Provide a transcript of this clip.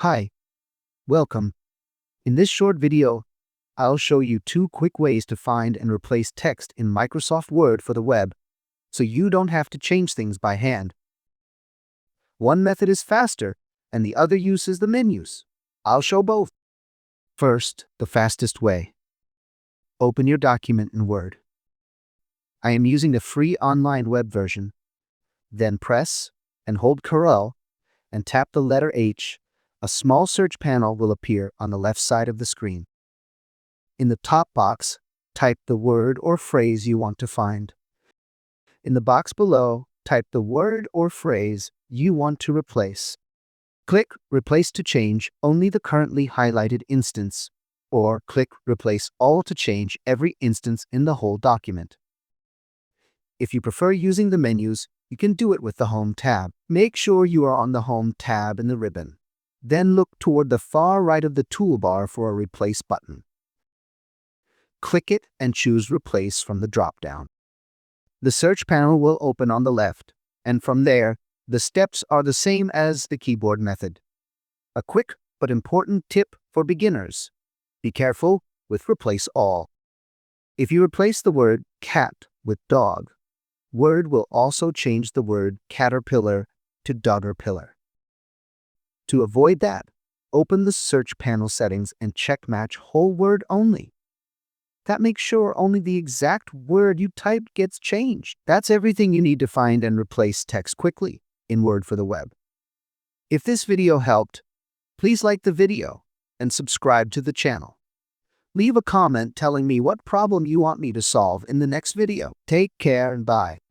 Hi, welcome. In this short video, I'll show you two quick ways to find and replace text in Microsoft Word for the web, so you don't have to change things by hand. One method is faster, and the other uses the menus. I'll show both. First, the fastest way. Open your document in Word. I am using the free online web version. Then press and hold Ctrl and tap the letter H. A small search panel will appear on the left side of the screen. In the top box, type the word or phrase you want to find. In the box below, type the word or phrase you want to replace. Click Replace to change only the currently highlighted instance, or click Replace All to change every instance in the whole document. If you prefer using the menus, you can do it with the Home tab. Make sure you are on the Home tab in the ribbon. Then look toward the far right of the toolbar for a Replace button. Click it and choose Replace from the drop-down. The search panel will open on the left, and from there, the steps are the same as the keyboard method. A quick but important tip for beginners: be careful with Replace All. If you replace the word cat with dog, Word will also change the word caterpillar to doggerpillar. To avoid that, open the search panel settings and check Match Whole Word Only. That makes sure only the exact word you typed gets changed. That's everything you need to find and replace text quickly in Word for the web. If this video helped, please like the video and subscribe to the channel. Leave a comment telling me what problem you want me to solve in the next video. Take care and bye.